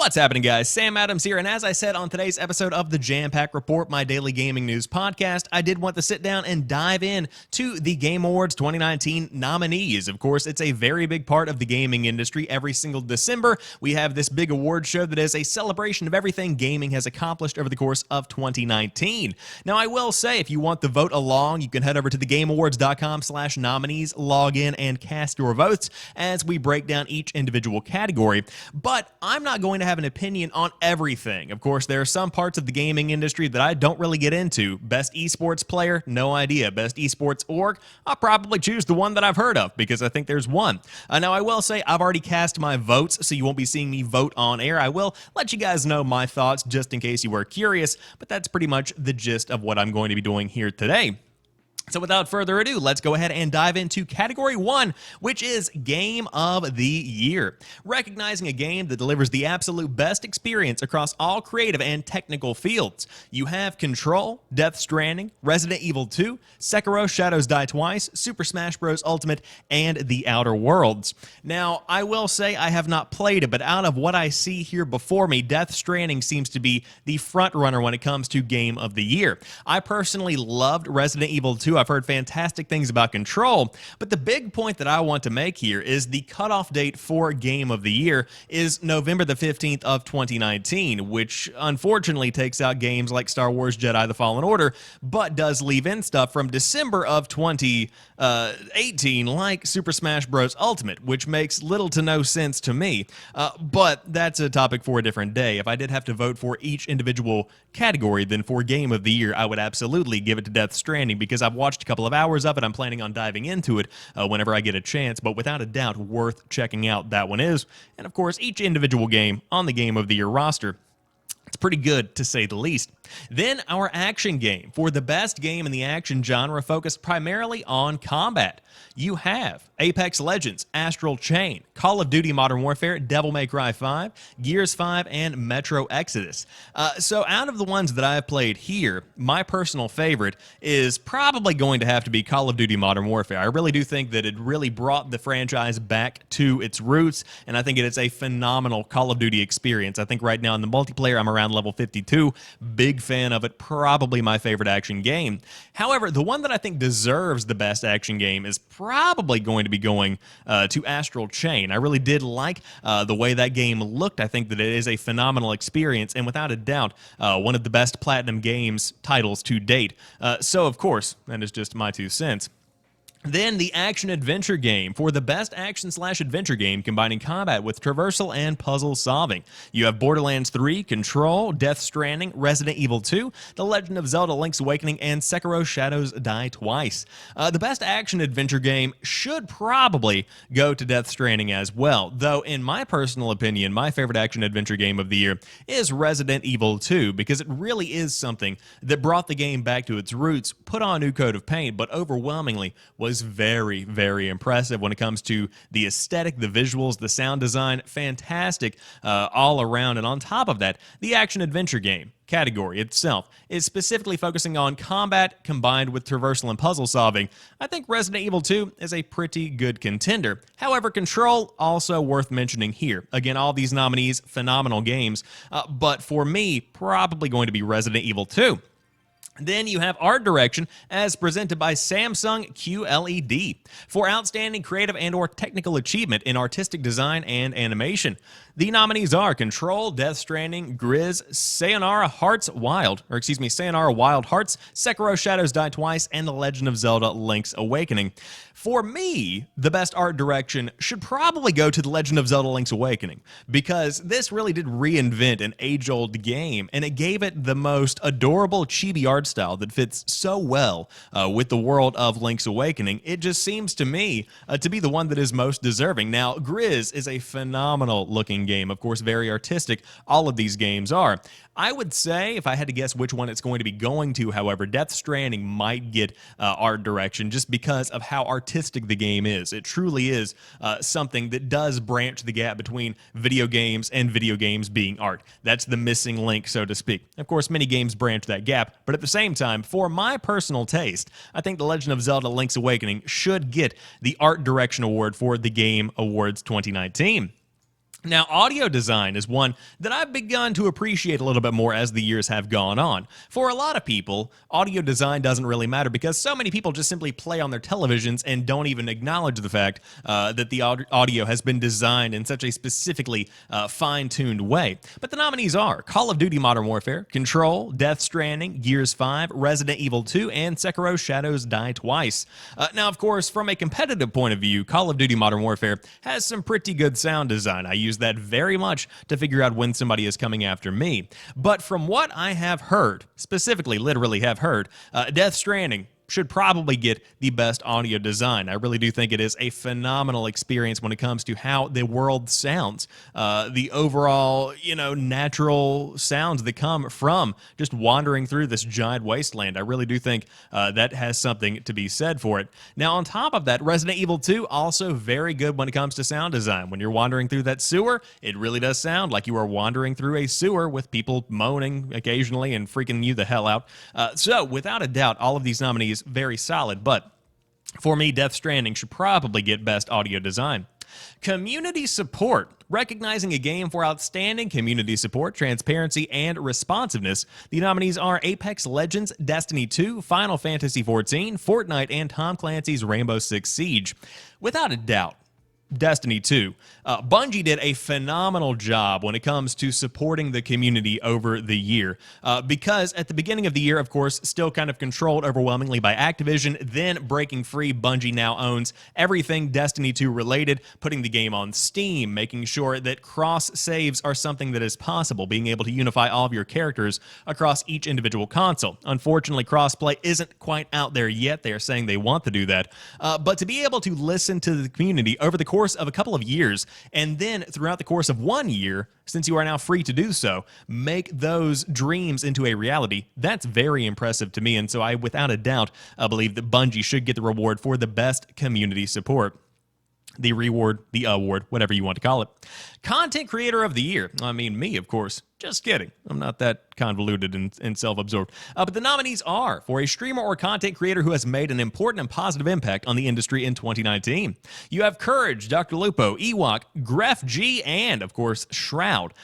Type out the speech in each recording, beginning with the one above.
What's happening, guys? Sam Adams here, and as I said on today's episode of the Jam Pack Report, my daily gaming news podcast, I did want to sit down and dive in to the Game Awards 2019 nominees. Of course, it's a very big part of the gaming industry. Every single December, we have this big award show that is a celebration of everything gaming has accomplished over the course of 2019. Now, I will say, if you want to vote along, you can head over to thegameawards.com/nominees, log in, and cast your votes as we break down each individual category. But I'm not going to have an opinion on everything. Of course, there are some parts of the gaming industry that I don't really get into. Best esports player? No idea. Best esports org? I'll probably choose the one that I've heard of because I think there's one. Now, I will say I've already cast my votes, so you won't be seeing me vote on air. I will let you guys know my thoughts just in case you were curious, but that's pretty much the gist of what I'm going to be doing here today. So without further ado, let's go ahead and dive into Category 1, which is Game of the Year. Recognizing a game that delivers the absolute best experience across all creative and technical fields. You have Control, Death Stranding, Resident Evil 2, Sekiro: Shadows Die Twice, Super Smash Bros. Ultimate, and The Outer Worlds. Now, I will say I have not played it, but out of what I see here before me, Death Stranding seems to be the front runner when it comes to Game of the Year. I personally loved Resident Evil 2. I've heard fantastic things about Control, but the big point that I want to make here is the cutoff date for Game of the Year is November the 15th of 2019, which unfortunately takes out games like Star Wars Jedi: The Fallen Order, but does leave in stuff from December of 2018 like Super Smash Bros. Ultimate, which makes little to no sense to me, but that's a topic for a different day. If I did have to vote for each individual category, then for Game of the Year, I would absolutely give it to Death Stranding because I've watched a couple of hours of it. I'm planning on diving into it whenever I get a chance, but without a doubt, worth checking out that one is. And of course, each individual game on the Game of the Year roster, it's pretty good, to say the least. Then our action game. For the best game in the action genre focused primarily on combat, you have Apex Legends, Astral Chain, Call of Duty Modern Warfare, Devil May Cry 5, Gears 5, and Metro Exodus. So out of the ones that I've played here, my personal favorite is probably going to have to be Call of Duty Modern Warfare. I really do think that it really brought the franchise back to its roots, and I think it is a phenomenal Call of Duty experience. I think right now in the multiplayer, I'm around level 52. Big fan of it, probably my favorite action game. However, the one that I think deserves the best action game is probably going to be going to Astral Chain. I really did like the way that game looked. I think that it is a phenomenal experience, and without a doubt, one of the best Platinum Games titles to date. So, of course, that is just my 2 cents. Then the action-adventure game. For the best action/adventure game combining combat with traversal and puzzle solving, you have Borderlands 3, Control, Death Stranding, Resident Evil 2, The Legend of Zelda: Link's Awakening, and Sekiro: Shadows Die Twice. The best action-adventure game should probably go to Death Stranding as well, though in my personal opinion, my favorite action-adventure game of the year is Resident Evil 2, because it really is something that brought the game back to its roots, put on a new coat of paint, but overwhelmingly was very, very impressive when it comes to the aesthetic, the visuals, the sound design. Fantastic all around. And on top of that, the action-adventure game category itself is specifically focusing on combat combined with traversal and puzzle solving. I think Resident Evil 2 is a pretty good contender. However, Control also worth mentioning here. Again, all these nominees, phenomenal games, but for me, probably going to be Resident Evil 2. Then you have Art Direction as presented by Samsung QLED for outstanding creative and/or technical achievement in artistic design and animation. The nominees are Control, Death Stranding, Grizz, Sayonara Wild Hearts, Sekiro: Shadows Die Twice, and The Legend of Zelda: Link's Awakening. For me, the best art direction should probably go to The Legend of Zelda: Link's Awakening, because this really did reinvent an age-old game, and it gave it the most adorable chibi art style that fits so well with the world of Link's Awakening. It just seems to me to be the one that is most deserving. Now, Grizz is a phenomenal-looking game. Of course, very artistic. All of these games are. I would say, if I had to guess which one it's going to be going to, however, Death Stranding might get art direction just because of how artistic the game is. It truly is something that does branch the gap between video games and video games being art. That's the missing link, so to speak. Of course, many games branch that gap, but at the same time, for my personal taste, I think The Legend of Zelda: Link's Awakening should get the Art Direction Award for the Game Awards 2019. Now, audio design is one that I've begun to appreciate a little bit more as the years have gone on. For a lot of people, audio design doesn't really matter because so many people just simply play on their televisions and don't even acknowledge the fact that the audio has been designed in such a specifically fine-tuned way. But the nominees are Call of Duty Modern Warfare, Control, Death Stranding, Gears 5, Resident Evil 2, and Sekiro Shadows Die Twice. Now, of course, from a competitive point of view, Call of Duty Modern Warfare has some pretty good sound design. I use that very much to figure out when somebody is coming after me. But from what I have heard, specifically literally have heard, Death Stranding should probably get the best audio design. I really do think it is a phenomenal experience when it comes to how the world sounds. The overall, natural sounds that come from just wandering through this giant wasteland. I really do think that has something to be said for it. Now, on top of that, Resident Evil 2 also very good when it comes to sound design. When you're wandering through that sewer, it really does sound like you are wandering through a sewer with people moaning occasionally and freaking you the hell out. So, without a doubt, all of these nominees very solid, but for me, Death Stranding should probably get best audio design. Community support. Recognizing a game for outstanding community support, transparency, and responsiveness, the nominees are Apex Legends, Destiny 2, Final Fantasy XIV, Fortnite, and Tom Clancy's Rainbow Six Siege. Without a doubt, Destiny 2. Bungie did a phenomenal job when it comes to supporting the community over the year. Because at the beginning of the year, of course, still kind of controlled overwhelmingly by Activision, then breaking free, Bungie now owns everything Destiny 2 related, putting the game on Steam, making sure that cross saves are something that is possible, being able to unify all of your characters across each individual console. Unfortunately, crossplay isn't quite out there yet. They are saying they want to do that. But to be able to listen to the community over the course of a couple of years, and then throughout the course of 1 year, since you are now free to do so, make those dreams into a reality, that's very impressive to me. And so I, without a doubt, believe that Bungie should get the reward for the best community support. The reward, the award, whatever you want to call it. Content Creator of the Year. I mean, me, of course. Just kidding. I'm not that convoluted and self-absorbed. But the nominees are for a streamer or content creator who has made an important and positive impact on the industry in 2019. You have Courage, Dr. Lupo, Ewok, Gref G, and, of course, Shroud.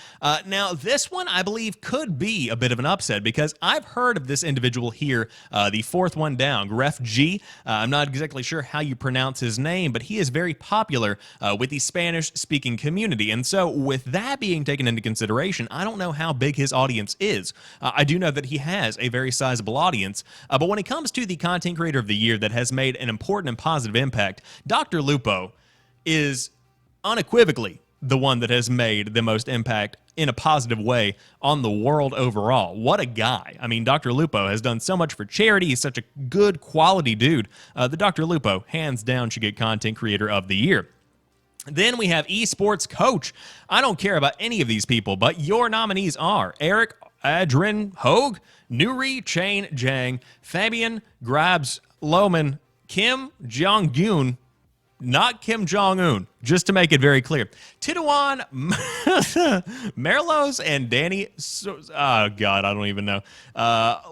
Now, this one, I believe, could be a bit of an upset because I've heard of this individual here, the fourth one down, Gref G. I'm not exactly sure how you pronounce his name, but he is very popular with the Spanish-speaking community. And so, with that being taken into consideration, I don't know how big his audience is. I do know that he has a very sizable audience, but when it comes to the Content Creator of the Year that has made an important and positive impact, Dr. Lupo is unequivocally the one that has made the most impact in a positive way on the world overall. What a guy. I mean, Dr. Lupo has done so much for charity. He's such a good quality dude. The Dr. Lupo, hands down, should get Content Creator of the Year. Then we have eSports Coach. I don't care about any of these people, but your nominees are Eric Adrin Hogue, Nuri Chain Jang, Fabian Grabs Lohman, Kim Jong-un, not Kim Jong-un, just to make it very clear. Tiduan Merlos and Danny. Oh, God, I don't even know.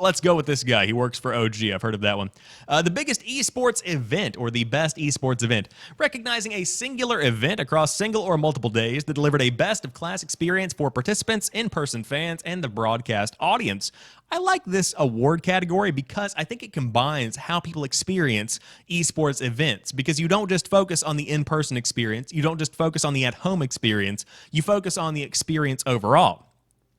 Let's go with this guy. He works for OG. I've heard of that one. The biggest esports event, or the best esports event, recognizing a singular event across single or multiple days that delivered a best of class experience for participants, in-person fans, and the broadcast audience. I like this award category because I think it combines how people experience esports events, because you don't just focus on the in-person experience, you don't just focus on the at-home experience, you focus on the experience overall.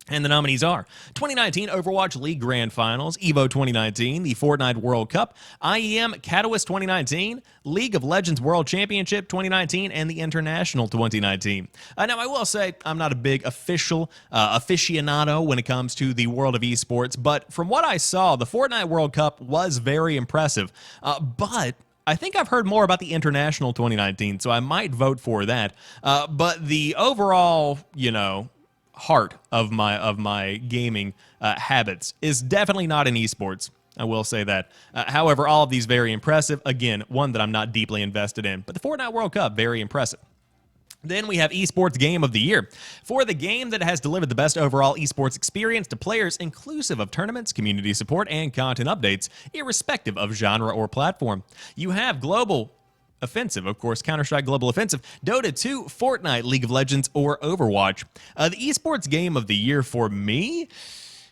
And the nominees are 2019 Overwatch League Grand Finals, EVO 2019, the Fortnite World Cup, IEM Catalyst 2019, League of Legends World Championship 2019, and the International 2019. Now, I will say I'm not a big aficionado when it comes to the world of esports, but from what I saw, the Fortnite World Cup was very impressive. But I think I've heard more about the International 2019, so I might vote for that. But the overall, heart of my gaming habits is definitely not in esports. I will say that. However, all of these very impressive. Again, one that I'm not deeply invested in. But the Fortnite World Cup, very impressive. Then we have Esports Game of the Year. For the game that has delivered the best overall esports experience to players, inclusive of tournaments, community support, and content updates, irrespective of genre or platform. You have Global Offensive. Of course, Counter-Strike Global Offensive, Dota 2, Fortnite, League of Legends, or Overwatch. The esports game of the year for me,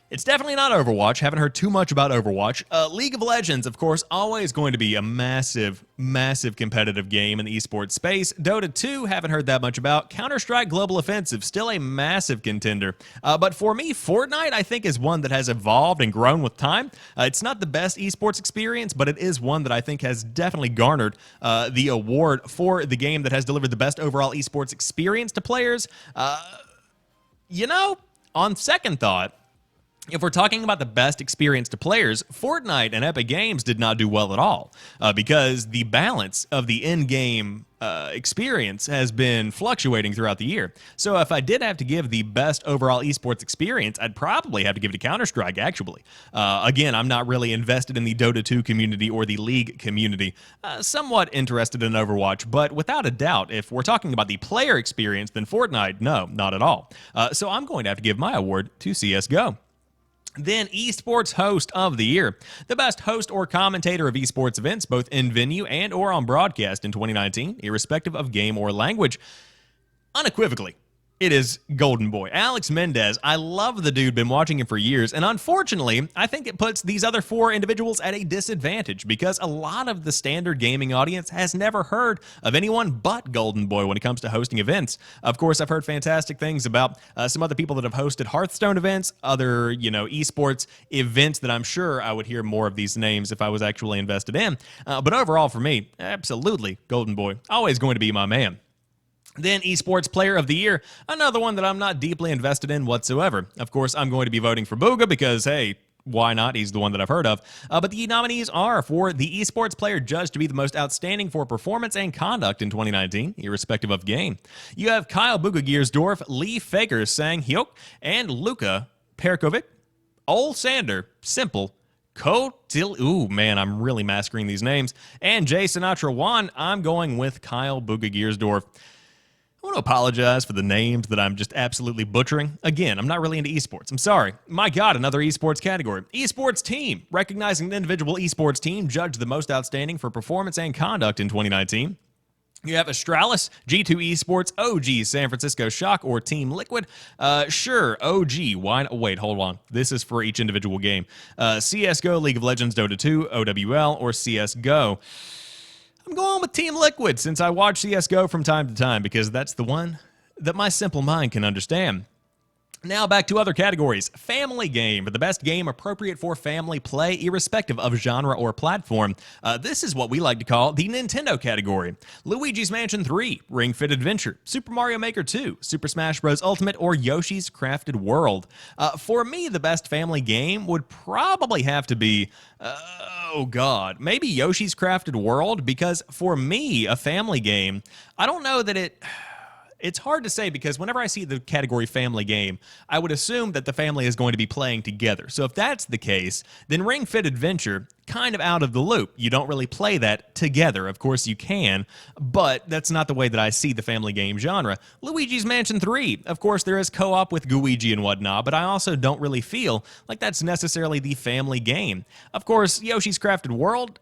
it's definitely not Overwatch. Haven't heard too much about Overwatch. League of Legends, of course, always going to be a massive, massive competitive game in the esports space. Dota 2, haven't heard that much about. Counter-Strike Global Offensive, still a massive contender. But for me, Fortnite, I think, is one that has evolved and grown with time. It's not the best esports experience, but it is one that I think has definitely garnered the award for the game that has delivered the best overall esports experience to players. On second thought, if we're talking about the best experience to players, Fortnite and Epic Games did not do well at all because the balance of the in-game experience has been fluctuating throughout the year. So if I did have to give the best overall esports experience, I'd probably have to give it to Counter-Strike, actually. Again, I'm not really invested in the Dota 2 community or the League community. Somewhat interested in Overwatch, but without a doubt, if we're talking about the player experience, then Fortnite, no, not at all. So I'm going to have to give my award to CSGO. Then Esports Host of the Year. The best host or commentator of esports events, both in venue and or on broadcast in 2019, irrespective of game or language. Unequivocally, it is Golden Boy. Alex Mendez, I love the dude, been watching him for years, and unfortunately, I think it puts these other four individuals at a disadvantage because a lot of the standard gaming audience has never heard of anyone but Golden Boy when it comes to hosting events. Of course, I've heard fantastic things about some other people that have hosted Hearthstone events, other, esports events that I'm sure I would hear more of these names if I was actually invested in. But overall, for me, absolutely, Golden Boy, always going to be my man. Then Esports Player of the Year, another one that I'm not deeply invested in whatsoever. Of course, I'm going to be voting for Booga because, hey, why not? He's the one that I've heard of. But the nominees are for the Esports Player judged to be the most outstanding for performance and conduct in 2019, irrespective of game. You have Kyle Bugagiersdorf, Lee Faker, Sang Hyuk, and Luka Perkovic, Ol Sander, Simple, ooh, man, I'm really massacring these names, and Jay Sinatra Wan. I'm going with Kyle Bugagiersdorf. I want to apologize for the names that I'm just absolutely butchering. Again, I'm not really into esports. I'm sorry. My God, another esports category. Esports team. Recognizing the individual esports team judged the most outstanding for performance and conduct in 2019. You have Astralis, G2 Esports, OG, San Francisco Shock, or Team Liquid. Sure, OG, why not? Wait, hold on. This is for each individual game. CSGO, League of Legends, Dota 2, OWL, or CSGO. I'm going with Team Liquid since I watch CSGO from time to time because that's the one that my simple mind can understand. Now back to other categories. Family game, the best game appropriate for family play, irrespective of genre or platform. This is what we like to call the Nintendo category. Luigi's Mansion 3, Ring Fit Adventure, Super Mario Maker 2, Super Smash Bros. Ultimate, or Yoshi's Crafted World. For me, the best family game would probably have to be, maybe Yoshi's Crafted World, because for me, a family game, I don't know that it's hard to say because whenever I see the category family game, I would assume that the family is going to be playing together. So if that's the case, then Ring Fit Adventure, kind of out of the loop. You don't really play that together. Of course you can, but that's not the way that I see the family game genre. Luigi's Mansion 3, of course there is co-op with Gooigi and whatnot, but I also don't really feel like that's necessarily the family game. Of course, Yoshi's Crafted World,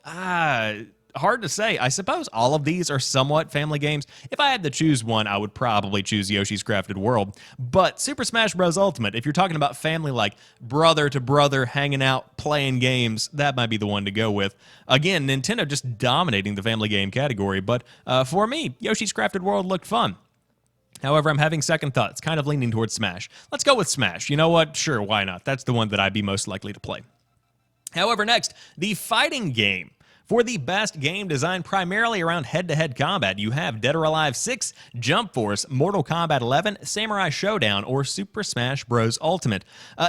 hard to say. I suppose all of these are somewhat family games. If I had to choose one, I would probably choose Yoshi's Crafted World. But Super Smash Bros. Ultimate, if you're talking about family like brother to brother, hanging out, playing games, that might be the one to go with. Again, Nintendo just dominating the family game category, but for me, Yoshi's Crafted World looked fun. However, I'm having second thoughts, kind of leaning towards Smash. Let's go with Smash. You know what? Sure, why not? That's the one that I'd be most likely to play. However, next, the fighting game. For the best game designed primarily around head-to-head combat, you have Dead or Alive 6, Jump Force, Mortal Kombat 11, Samurai Showdown, or Super Smash Bros. Ultimate.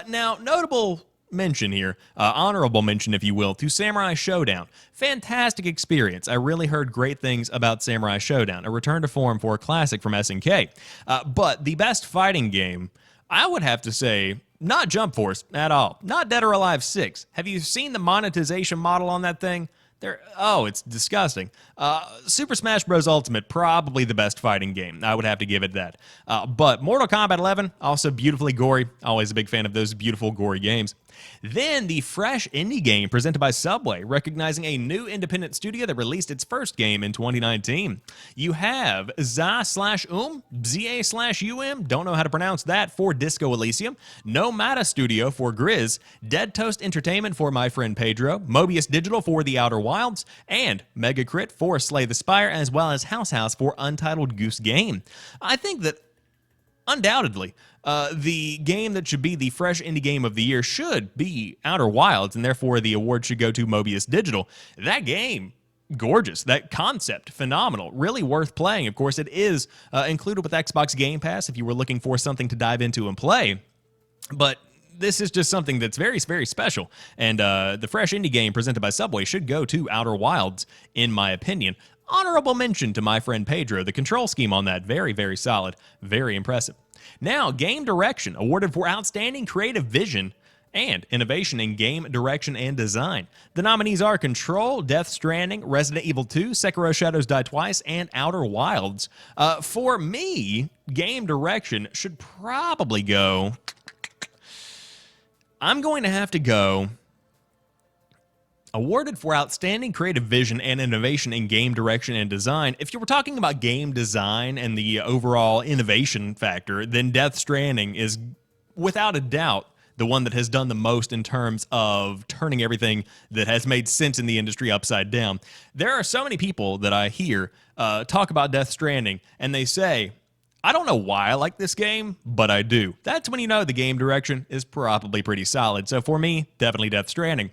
Now, notable mention here, honorable mention if you will, to Samurai Showdown. Fantastic experience. I really heard great things about Samurai Showdown, a return to form for a classic from SNK. But the best fighting game, I would have to say, not Jump Force at all. Not Dead or Alive 6. Have you seen the monetization model on that thing? It's disgusting. Super Smash Bros. Ultimate, probably the best fighting game. I would have to give it that. But Mortal Kombat 11, also beautifully gory. Always a big fan of those beautiful, gory games. Then the fresh indie game presented by Subway, recognizing a new independent studio that released its first game in 2019. You have ZA/ZA/UM, don't know how to pronounce that, for Disco Elysium, Nomada Studio for Grizz, Dead Toast Entertainment for My Friend Pedro, Mobius Digital for The Outer Wilds, and Mega Crit for Slay the Spire, as well as House for Untitled Goose Game. I think that undoubtedly, the game that should be the fresh indie game of the year should be Outer Wilds, and therefore the award should go to Mobius Digital. That game, gorgeous. That concept, phenomenal. Really worth playing. Of course, it is included with Xbox Game Pass if you were looking for something to dive into and play. But this is just something that's very, very special. And the fresh indie game presented by Subway should go to Outer Wilds, in my opinion. Honorable mention to My Friend Pedro. The control scheme on that, very, very solid. Very impressive. Now, Game Direction, awarded for Outstanding Creative Vision and Innovation in Game Direction and Design. The nominees are Control, Death Stranding, Resident Evil 2, Sekiro Shadows Die Twice, and Outer Wilds. For me, Game Direction should probably go... I'm going to have to go... Awarded for Outstanding Creative Vision and Innovation in Game Direction and Design. If you were talking about game design and the overall innovation factor, then Death Stranding is, without a doubt, the one that has done the most in terms of turning everything that has made sense in the industry upside down. There are so many people that I hear talk about Death Stranding, and they say, I don't know why I like this game, but I do. That's when you know the game direction is probably pretty solid. So for me, definitely Death Stranding.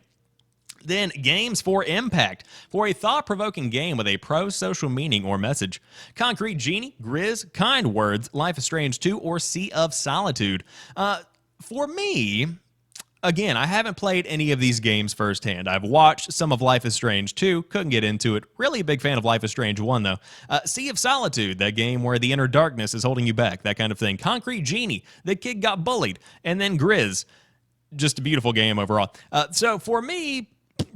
Then, Games for Impact, for a thought-provoking game with a pro-social meaning or message. Concrete Genie, Grizz, Kind Words, Life is Strange 2, or Sea of Solitude. For me, again, I haven't played any of these games firsthand. I've watched some of Life is Strange 2, couldn't get into it. Really a big fan of Life is Strange 1, though. Sea of Solitude, that game where the inner darkness is holding you back, that kind of thing. Concrete Genie, the kid got bullied. And then Grizz, just a beautiful game overall. So for me,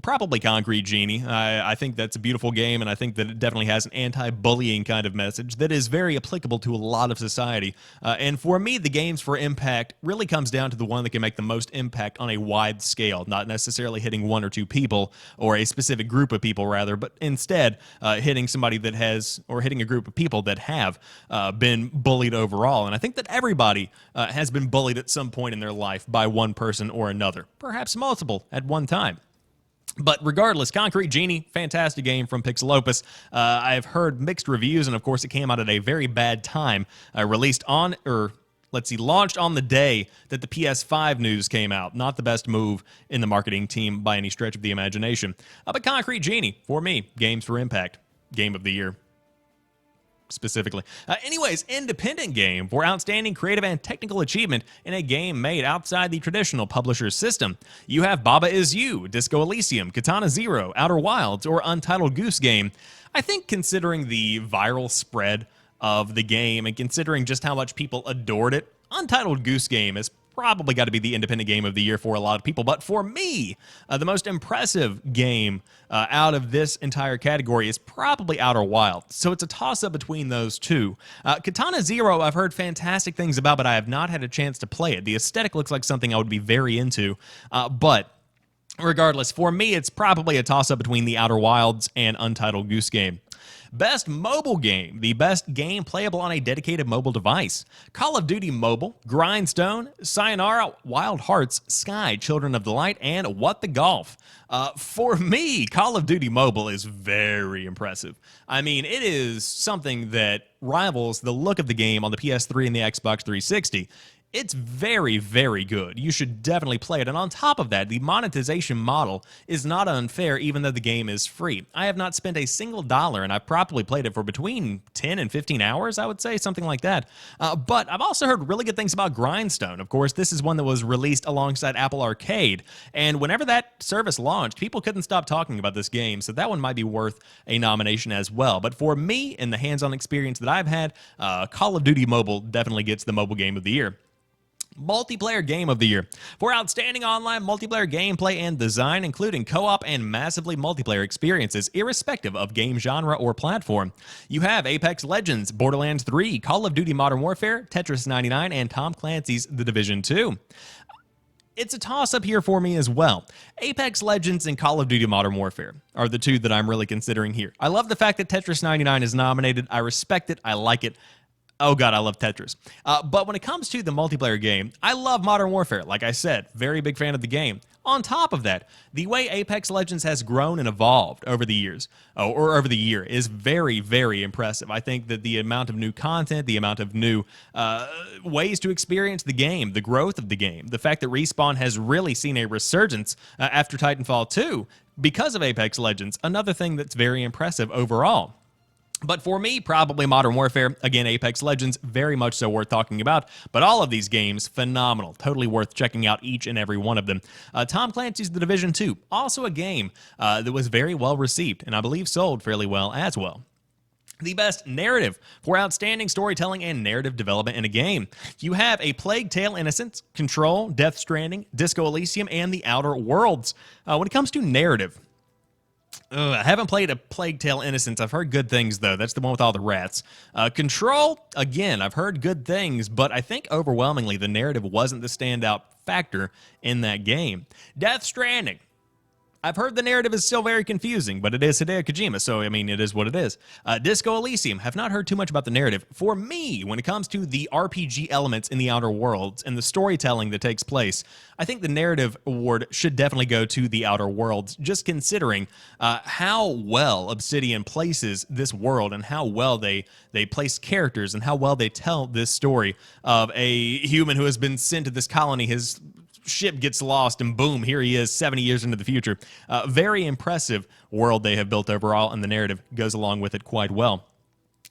probably Concrete Genie. I think that's a beautiful game, and I think that it definitely has an anti-bullying kind of message that is very applicable to a lot of society. And for me, the Games for Impact really comes down to the one that can make the most impact on a wide scale, not necessarily hitting one or two people, or a specific group of people, rather, but instead hitting somebody that has, or hitting a group of people that have been bullied overall. And I think that everybody has been bullied at some point in their life by one person or another, perhaps multiple at one time. But regardless, Concrete Genie, fantastic game from Pixelopus. I've heard mixed reviews, and of course it came out at a very bad time. Launched on the day that the PS5 news came out. Not the best move in the marketing team by any stretch of the imagination. But Concrete Genie, for me, Games for Impact, Game of the Year. Specifically. Anyways, independent game for outstanding creative and technical achievement in a game made outside the traditional publisher's system. You have Baba Is You, Disco Elysium, Katana Zero, Outer Wilds, or Untitled Goose Game. I think considering the viral spread of the game and considering just how much people adored it, Untitled Goose Game is probably got to be the independent game of the year for a lot of people. But for me, the most impressive game out of this entire category is probably Outer Wilds. So it's a toss-up between those two. Katana Zero, I've heard fantastic things about, but I have not had a chance to play it. The aesthetic looks like something I would be very into, but regardless, for me, it's probably a toss-up between the Outer Wilds and Untitled Goose Game. Best Mobile Game, the best game playable on a dedicated mobile device. Call of Duty Mobile, Grindstone, Sayonara, Wild Hearts, Sky, Children of the Light, and What the Golf. For me, Call of Duty Mobile is very impressive. I mean, it is something that rivals the look of the game on the PS3 and the Xbox 360. It's very, very good. You should definitely play it. And on top of that, the monetization model is not unfair, even though the game is free. I have not spent a single dollar, and I've probably played it for between 10 and 15 hours, I would say, something like that. But I've also heard really good things about Grindstone. Of course, this is one that was released alongside Apple Arcade. And whenever that service launched, people couldn't stop talking about this game. So that one might be worth a nomination as well. But for me, in the hands-on experience that I've had, Call of Duty Mobile definitely gets the mobile game of the year. Multiplayer Game of the Year. For outstanding online multiplayer gameplay and design, including co-op and massively multiplayer experiences, irrespective of game genre or platform. You have Apex Legends, Borderlands 3, Call of Duty Modern Warfare, Tetris 99, and Tom Clancy's The Division 2. It's a toss-up here for me as well. Apex Legends and Call of Duty Modern Warfare are the two that I'm really considering here. I love the fact that Tetris 99 is nominated. I respect it. I like it. Oh god, I love Tetris. But when it comes to the multiplayer game, I love Modern Warfare. Like I said, very big fan of the game. On top of that, the way Apex Legends has grown and evolved over the years, or over the year, is very, very impressive. I think that the amount of new content, the amount of new ways to experience the game, the growth of the game, the fact that Respawn has really seen a resurgence after Titanfall 2 because of Apex Legends, another thing that's very impressive overall. But for me, probably Modern Warfare. Again, Apex Legends, very much so worth talking about. But all of these games, phenomenal. Totally worth checking out each and every one of them. Tom Clancy's The Division 2, also a game that was very well received, and I believe sold fairly well as well. The best narrative for outstanding storytelling and narrative development in a game. You have A Plague Tale: Innocence, Control, Death Stranding, Disco Elysium, and The Outer Worlds. When it comes to narrative, I haven't played A Plague Tale: Innocence. I've heard good things, though. That's the one with all the rats. Control, again, I've heard good things, but I think overwhelmingly the narrative wasn't the standout factor in that game. Death Stranding. I've heard the narrative is still very confusing, but it is Hideo Kojima, so, I mean, it is what it is. Disco Elysium, have not heard too much about the narrative. For me, when it comes to the RPG elements in the Outer Worlds and the storytelling that takes place, I think the narrative award should definitely go to the Outer Worlds, just considering how well Obsidian places this world and how well they place characters and how well they tell this story of a human who has been sent to this colony. His ship gets lost and boom, here he is 70 years into the future. Very impressive world they have built overall, and the narrative goes along with it quite well.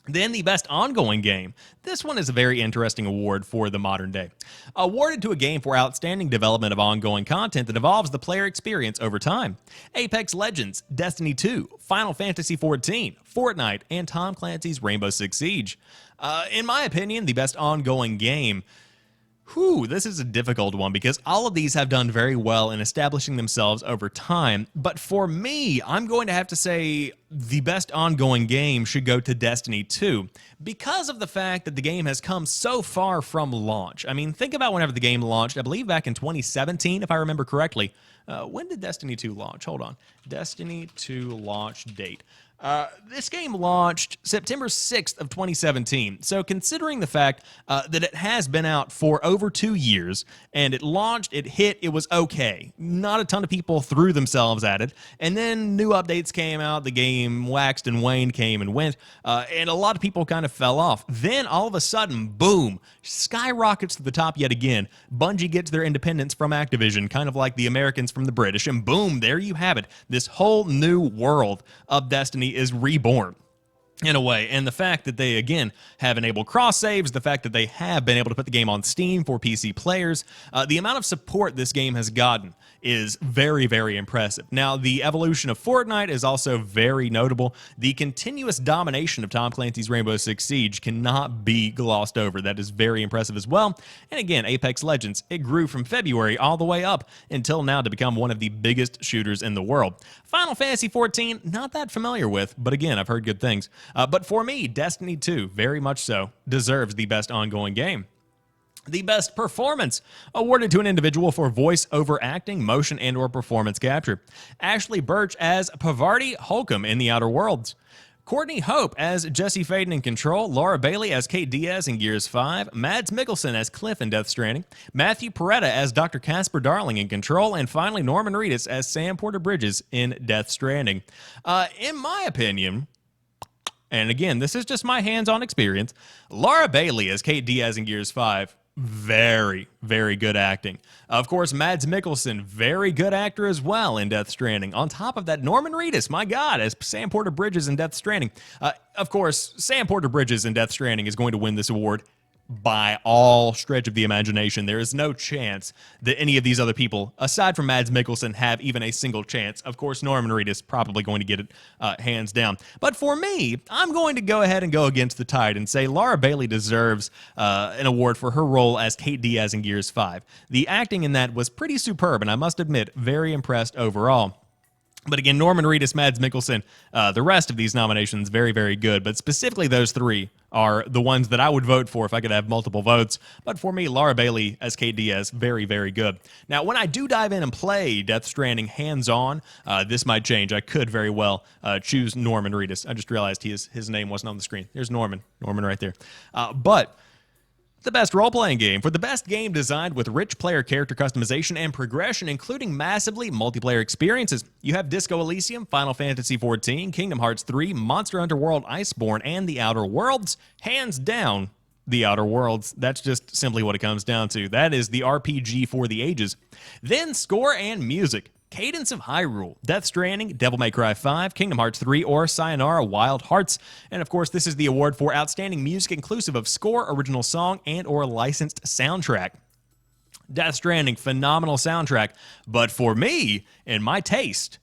Then the best ongoing game. This one is a very interesting award for the modern day. Awarded to a game for outstanding development of ongoing content that evolves the player experience over time. Apex Legends, Destiny 2, Final Fantasy XIV, Fortnite, and Tom Clancy's Rainbow Six Siege. In my opinion, the best ongoing game. This is a difficult one because all of these have done very well in establishing themselves over time. But for me, I'm going to have to say the best ongoing game should go to Destiny 2 because of the fact that the game has come so far from launch. I mean, think about whenever the game launched, I believe back in 2017, if I remember correctly. When did Destiny 2 launch? Hold on. Destiny 2 launch date. This game launched September 6th of 2017. So considering the fact that it has been out for over 2 years and it launched, it hit, it was okay. Not a ton of people threw themselves at it. And then new updates came out. The game waxed and waned, came and went. And a lot of people kind of fell off. Then all of a sudden, boom, skyrockets to the top yet again. Bungie gets their independence from Activision, kind of like the Americans from the British. And boom, there you have it. This whole new world of Destiny is reborn in a way. And the fact that they, again, have enabled cross saves, the fact that they have been able to put the game on Steam for PC players, the amount of support this game has gotten is very, very impressive. Now, the evolution of Fortnite is also very notable. The continuous domination of Tom Clancy's Rainbow Six Siege cannot be glossed over. That is very impressive as well. And again, Apex Legends, it grew from February all the way up until now to become one of the biggest shooters in the world. Final Fantasy XIV, not that familiar with, but again, I've heard good things. But for me, Destiny 2, very much so, deserves the best ongoing game. The best performance, awarded to an individual for voice over acting, motion, and or performance capture. Ashley Birch as Pavarti Holcomb in The Outer Worlds. Courtney Hope as Jesse Faden in Control, Laura Bailey as Kate Diaz in Gears 5, Mads Mikkelsen as Cliff in Death Stranding, Matthew Peretta as Dr. Casper Darling in Control, and finally Norman Reedus as Sam Porter Bridges in Death Stranding. In my opinion, and again, this is just my hands-on experience, Laura Bailey as Kate Diaz in Gears 5, very, very good acting. Of course, Mads Mikkelsen, very good actor as well in Death Stranding. On top of that, Norman Reedus, my God, as Sam Porter Bridges in Death Stranding. Of course, Sam Porter Bridges in Death Stranding is going to win this award by all stretch of the imagination. There is no chance that any of these other people, aside from Mads Mikkelsen, have even a single chance. Of course, Norman Reedus probably going to get it hands down. But for me, I'm going to go ahead and go against the tide and say Laura Bailey deserves an award for her role as Kate Diaz in Gears 5. The acting in that was pretty superb, and I must admit, very impressed overall. But again, Norman Reedus, Mads Mikkelsen, the rest of these nominations, very, very good. But specifically those three are the ones that I would vote for if I could have multiple votes. But for me, Laura Bailey as Kate Diaz, very, very good. Now, when I do dive in and play Death Stranding hands-on, this might change. I could very well choose Norman Reedus. I just realized his name wasn't on the screen. There's Norman right there. But the best role-playing game. For the best game designed with rich player character customization and progression, including massively multiplayer experiences, you have Disco Elysium, Final Fantasy XIV, Kingdom Hearts 3, Monster Hunter World Iceborne, and The Outer Worlds. Hands down, The Outer Worlds. That's just simply what it comes down to. That is the RPG for the ages. Then score and music. Cadence of Hyrule, Death Stranding, Devil May Cry 5, Kingdom Hearts 3, or Sayonara Wild Hearts. And of course, this is the award for Outstanding Music inclusive of score, original song, and or licensed soundtrack. Death Stranding, phenomenal soundtrack. But for me, in my taste,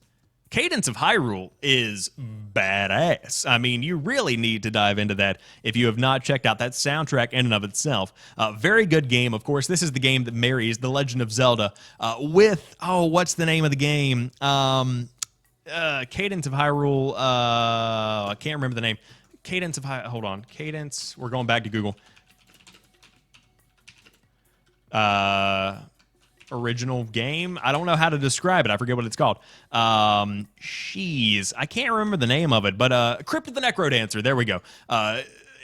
Cadence of Hyrule is badass. I mean, you really need to dive into that if you have not checked out that soundtrack in and of itself. Very good game. Of course, this is the game that marries The Legend of Zelda with, what's the name of the game? Cadence of Hyrule. I can't remember the name. Cadence of Hyrule. Hold on. Cadence. We're going back to Google. Original game. I don't know how to describe it. I forget what it's called. I can't remember the name of it, but Crypt of the Necrodancer. There we go.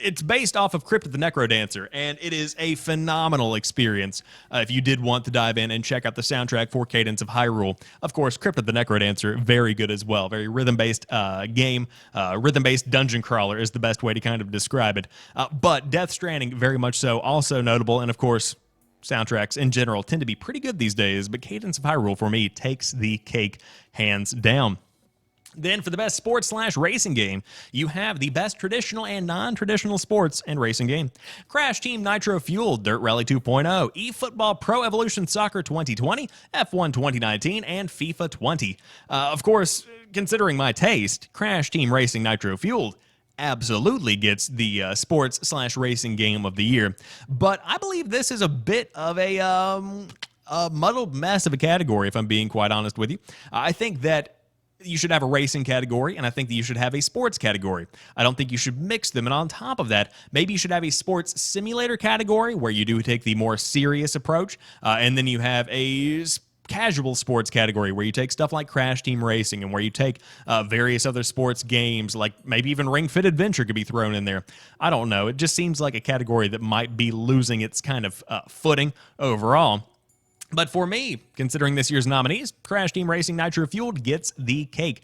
It's based off of Crypt of the Necrodancer, and it is a phenomenal experience if you did want to dive in and check out the soundtrack for Cadence of Hyrule. Of course, Crypt of the Necrodancer, very good as well. Very rhythm-based game. Rhythm-based dungeon crawler is the best way to kind of describe it. But Death Stranding, very much so, also notable, and of course, soundtracks in general tend to be pretty good these days, but Cadence of Hyrule, for me, takes the cake hands down. Then for the best sports/racing game, you have the best traditional and non-traditional sports and racing game. Crash Team Nitro Fueled, Dirt Rally 2.0, eFootball Pro Evolution Soccer 2020, F1 2019, and FIFA 20. Of course, considering my taste, Crash Team Racing Nitro Fueled absolutely gets the sports/racing game of the year. But I believe this is a bit of a muddled mess of a category, if I'm being quite honest with you. I think that you should have a racing category, and I think that you should have a sports category. I don't think you should mix them. And on top of that, maybe you should have a sports simulator category where you do take the more serious approach, and then you have a casual sports category where you take stuff like Crash Team Racing and where you take various other sports games, like maybe even Ring Fit Adventure could be thrown in there. I don't know. It just seems like a category that might be losing its kind of footing overall. But for me, considering this year's nominees, Crash Team Racing Nitro Fueled gets the cake.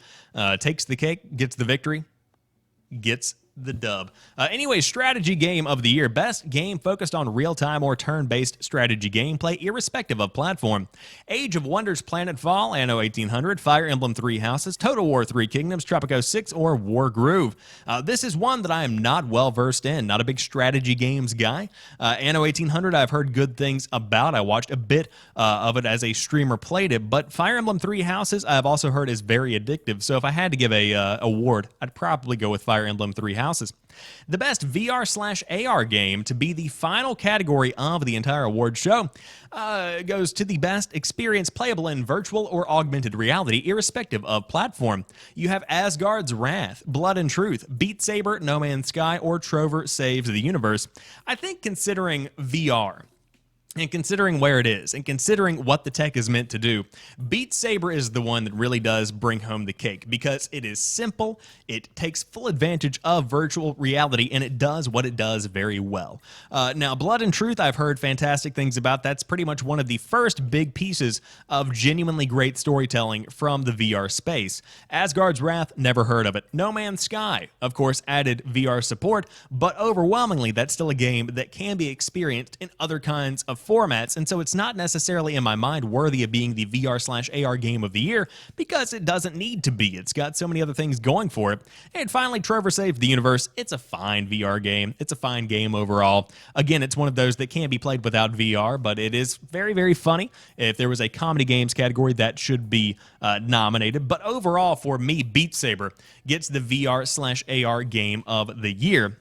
Takes the cake, gets the victory, gets the dub. Anyway, strategy game of the year. Best game focused on real-time or turn-based strategy gameplay, irrespective of platform. Age of Wonders Planetfall, Anno 1800, Fire Emblem Three Houses, Total War Three Kingdoms, Tropico 6, or War Groove. This is one that I am not well-versed in. Not a big strategy games guy. Anno 1800, I've heard good things about. I watched a bit of it as a streamer played it, but Fire Emblem Three Houses, I've also heard is very addictive. So if I had to give a award, I'd probably go with Fire Emblem Three Houses. The best VR/AR game to be the final category of the entire award show goes to the best experience playable in virtual or augmented reality, irrespective of platform. You have Asgard's Wrath, Blood and Truth, Beat Saber, No Man's Sky, or Trover Saves the Universe. I think considering VR, and considering where it is, and considering what the tech is meant to do, Beat Saber is the one that really does bring home the cake, because it is simple, it takes full advantage of virtual reality, and it does what it does very well. Now, Blood and Truth, I've heard fantastic things about. That's pretty much one of the first big pieces of genuinely great storytelling from the VR space. Asgard's Wrath, never heard of it. No Man's Sky, of course, added VR support, but overwhelmingly, that's still a game that can be experienced in other kinds of formats, and so it's not necessarily in my mind worthy of being the VR/AR game of the year, because it doesn't need to be. It's got so many other things going for it. And finally, Trover Saved the Universe. It's a fine VR game. It's a fine game overall. Again, it's one of those that can't be played without VR, but it is very, very funny. If there was a comedy games category, that should be nominated. But overall, for me, Beat Saber gets the VR/AR game of the year.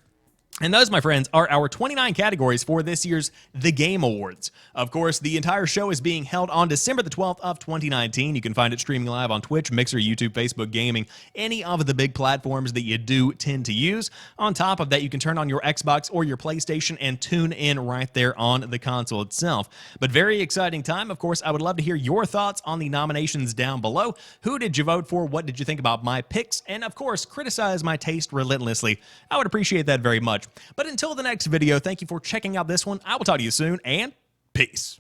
And those, my friends, are our 29 categories for this year's The Game Awards. Of course, the entire show is being held on December the 12th of 2019. You can find it streaming live on Twitch, Mixer, YouTube, Facebook Gaming, any of the big platforms that you do tend to use. On top of that, you can turn on your Xbox or your PlayStation and tune in right there on the console itself. But very exciting time. Of course, I would love to hear your thoughts on the nominations down below. Who did you vote for? What did you think about my picks? And of course, criticize my taste relentlessly. I would appreciate that very much. But until the next video, thank you for checking out this one. I will talk to you soon, and peace.